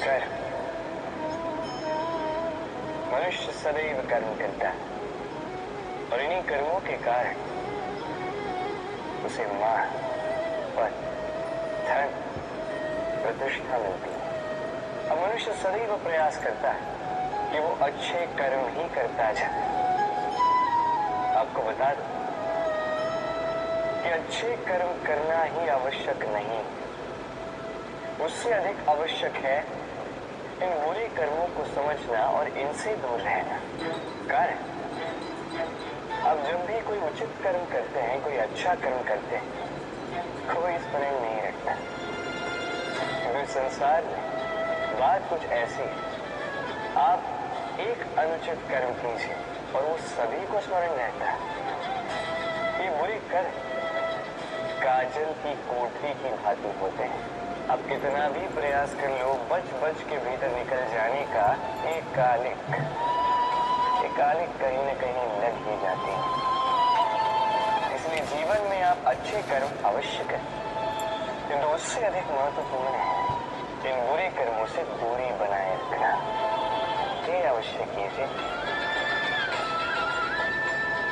कर। मनुष्य सदैव कर्म करता है और इन्हीं कर्मों के कारण उसे मान, पद, धन, प्रतिष्ठा मिलती है। अब मनुष्य सदैव प्रयास करता है कि वो अच्छे कर्म ही करता जाए। आपको बता दूं कि अच्छे कर्म करना ही आवश्यक नहीं, उससे अधिक आवश्यक है इन बुरे कर्मों को समझना और इनसे दूर रहना। कारण अब जब भी कोई उचित कर्म करते हैं, कोई अच्छा कर्म करते हैं, कोई इस पर नहीं रखता। क्योंकि संसार में बात कुछ ऐसी है, आप एक अनुचित कर्म कीजिए और वो सभी को स्मरण रहता है। ये बुरे कर्म काजल की कोठरी की भांति होते हैं। अब कितना भी प्रयास कर लो, बच बच के भीतर निकल जाने का एक कालिक कहीं न कहीं लग ही जाती है। इसलिए जीवन में आप अच्छे कर्म अवश्य करें, किंतु उससे अधिक महत्वपूर्ण है इन बुरे कर्मों से दूरी बनाए रखना। ये अवश्य कीजिए।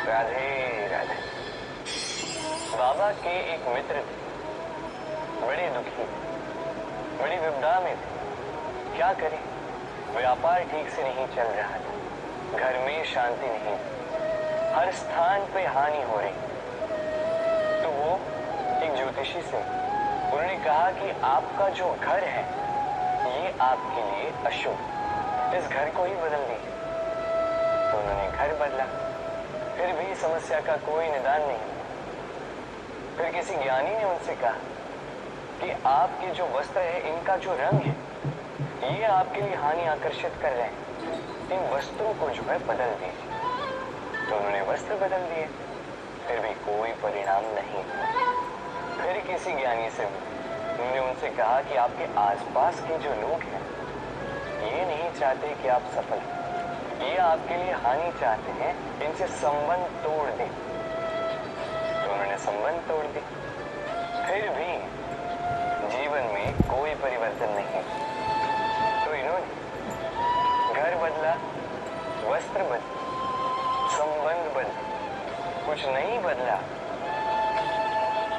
राधे राधे। बाबा के एक मित्र थे, बड़े दुखी, बड़ी विपदा में थे। क्या करें, व्यापार ठीक से नहीं चल रहा था, घर में शांति नहीं, हर स्थान पे हानि हो रही। तो वो एक ज्योतिषी से उन्होंने कहा कि आपका जो घर है ये आपके लिए अशुभ, इस घर को ही बदल दीजिए। तो उन्होंने घर बदला, फिर भी समस्या का कोई निदान नहीं। फिर किसी ज्ञानी ने उनसे कहा कि आपके जो वस्त्र है, इनका जो रंग है, ये आपके लिए हानि आकर्षित कर रहे हैं, इन वस्त्रों को जो है बदल दीजिए। तो उन्होंने वस्त्र बदल दिए, फिर भी कोई परिणाम नहीं। फिर किसी ज्ञानी से उन्होंने उनसे कहा कि आपके आसपास के जो लोग हैं ये नहीं चाहते कि आप सफल हो, ये आपके लिए हानि चाहते हैं, इनसे संबंध तोड़ दें। तो उन्होंने संबंध तोड़ दी, फिर भी जीवन में कोई परिवर्तन नहीं। तो इन्होंने घर बदला, वस्त्र बदला, संबंध बदला, कुछ नहीं बदला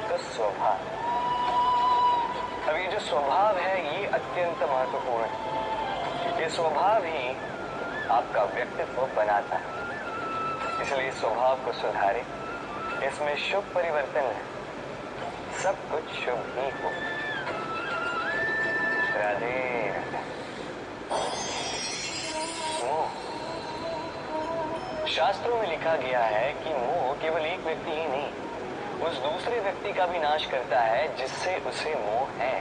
तो स्वभाव। अब ये जो स्वभाव है ये अत्यंत महत्वपूर्ण है। ये स्वभाव ही आपका व्यक्तित्व बनाता है। इसलिए स्वभाव को सुधारे, इसमें शुभ परिवर्तन है, सब कुछ शुभ ही हो। राधे राधे। मोह, शास्त्रों में लिखा गया है कि मोह केवल एक व्यक्ति ही नहीं, उस दूसरे व्यक्ति का भी नाश करता है जिससे उसे मोह है।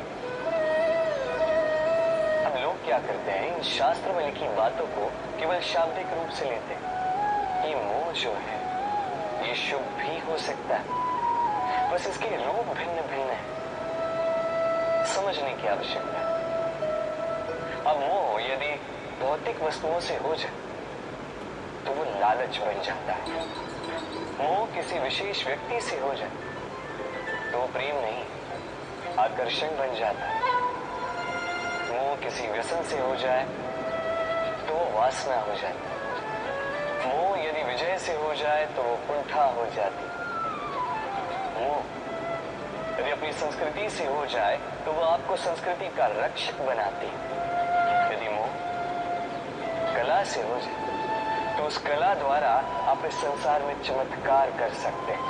अब लोग क्या करते हैं, इन शास्त्र में लिखी बातों को केवल शाब्दिक रूप से लेते हैं। ये मोह जो है ये शुभ भी हो सकता है, बस इसके रूप भिन्न भिन्न है, समझने की आवश्यकता है। अब मोह यदि भौतिक वस्तुओं से हो जाए तो वो लालच बन जाता है। मोह किसी विशेष व्यक्ति से हो जाए तो वो प्रेम नहीं, आकर्षण बन जाता है। मोह किसी व्यसन से हो जाए तो वो वासना हो जाती है। मोह यदि विजय से हो जाए तो वो कुंठा हो जाती है। मोह यदि अपनी संस्कृति से हो जाए तो वो आपको संस्कृति का रक्षक बनाती है। यदि मोह कला से हो जाए तो उस कला द्वारा आप इस संसार में चमत्कार कर सकते हैं।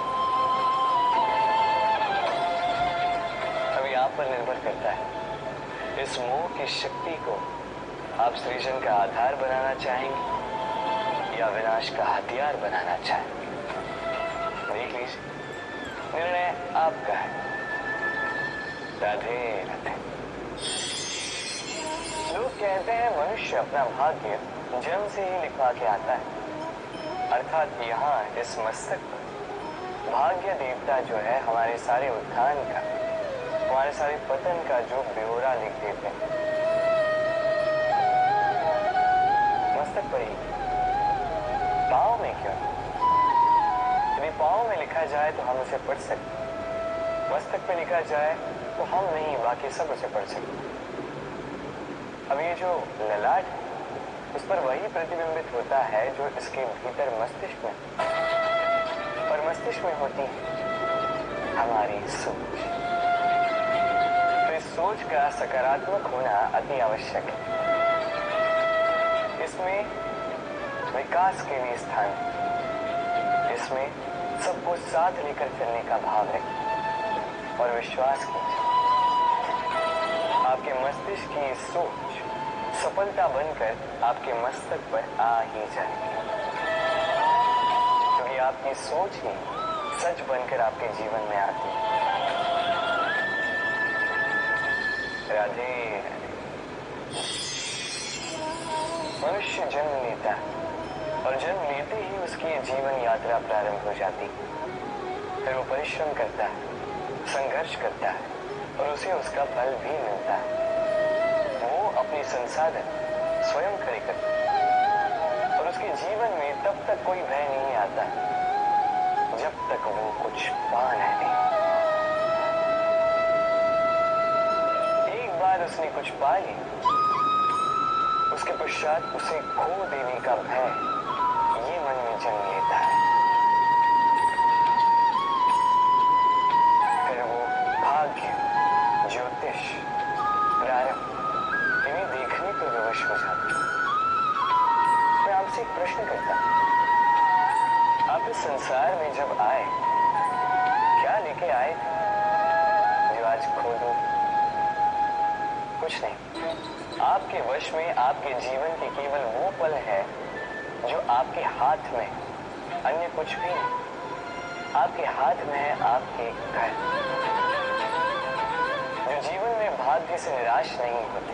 अभी आप पर निर्भर करता है, इस मोह की शक्ति को आप सृजन का आधार बनाना चाहेंगे या विनाश का हथियार बनाना चाहेंगे। देख लीजिए, निर्णय आपका है। राधे राधे। लोग कहते हैं मनुष्य अपना भाग्य जन्म से ही लिखवा के आता है, अर्थात यहाँ इस मस्तक पर भाग्य देवता जो है हमारे सारे उत्थान का, हमारे सारे पतन का जो ब्यौरा लिख देते हैं मस्तक पर ही। पाँव में क्यों? यदि पाँव में लिखा जाए तो हम उसे पढ़ सकते, मस्तक पे लिखा जाए तो हम नहीं, बाकी सब उसे पढ़ सकते। अब ये जो ललाट है, उस पर वही प्रतिबिंबित होता है जो इसके भीतर मस्तिष्क में, और मस्तिष्क में होती है हमारी सोच। तो इस सोच का सकारात्मक होना अति आवश्यक है। इसमें विकास के लिए स्थान है, इसमें सबको साथ लेकर चलने का भाव रखें और विश्वास कीजिए आपके मस्तिष्क की सोच सफलता बनकर आपके मस्तक पर आ ही जाएगी, क्योंकि आपकी सोच ही सच बनकर आपके जीवन में आती है। राधे मनुष्य जन्म लेता है और जन्म लेते ही उसकी जीवन यात्रा प्रारंभ हो जाती है। फिर वो परिश्रम करता है, संघर्ष करता है और उसे उसका फल भी मिलता है। वो अपने संसाधन स्वयं खड़े करता है और उसके जीवन में तब तक कोई भय नहीं आता जब तक वो कुछ पा नहीं। एक बार उसने कुछ पा ली, उसके पश्चात उसे खो देने का भय ये मन में जन्म लेता है। फिर वो भाग्य, ज्योतिष, प्रारंभ इन्हें देखने पर विवश हो जाता है। मैं आपसे एक प्रश्न करता हूं, आप इस संसार में जब आए क्या लेके आए थे जो आज खो दो? कुछ नहीं। आपके वश में आपके जीवन के केवल वो पल है जो आपके हाथ में, अन्य कुछ भी नहीं। आपके हाथ में है आपके घर। जो जीवन में भाग्य से निराश नहीं होते,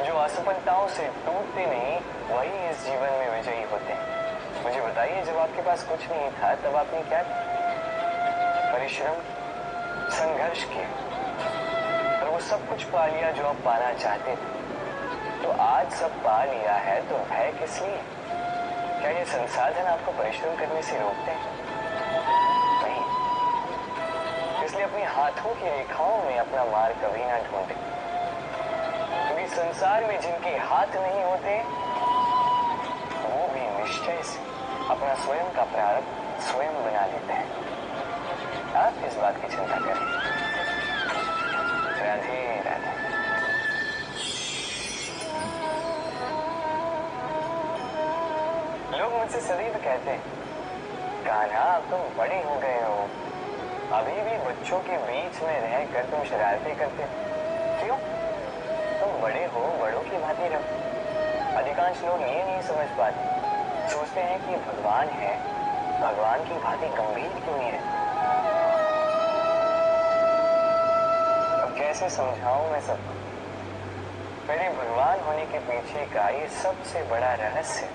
जो असफलताओं से टूटते नहीं, वही इस जीवन में विजयी होते हैं। मुझे बताइए, जब आपके पास कुछ नहीं था तब आपने क्या किया? परिश्रम, संघर्ष किया और वो सब कुछ पा लिया जो आप पाना चाहते थे। तो आज सब पा लिया है तो भय किस लिए? क्या ये संसाधन आपको परिश्रम करने से रोकते हैं? नहीं। इसलिए अपने हाथों की रेखाओं में अपना मार्ग कभी ना ढूंढे, क्योंकि संसार में जिनके हाथ नहीं होते वो भी निश्चय से अपना स्वयं का प्रारब्ध स्वयं बना लेते हैं। आप इस बात की चिंता करें। राधे राधे। लोग मुझसे सदैव कहते हैं, कान्हा अब तुम बड़े हो गए हो, अभी भी बच्चों के बीच में रहकर तुम शरारतें करते। क्यों? तुम बड़े हो, बड़ों की भांति रहो। अधिकांश लोग ये नहीं समझ पाते, सोचते हैं कि भगवान है, भगवान की भांति गंभीर क्यों नहीं है? अब कैसे समझाऊं मैं सबको? मेरे भगवान होने के पीछे का ये सबसे बड़ा रहस्य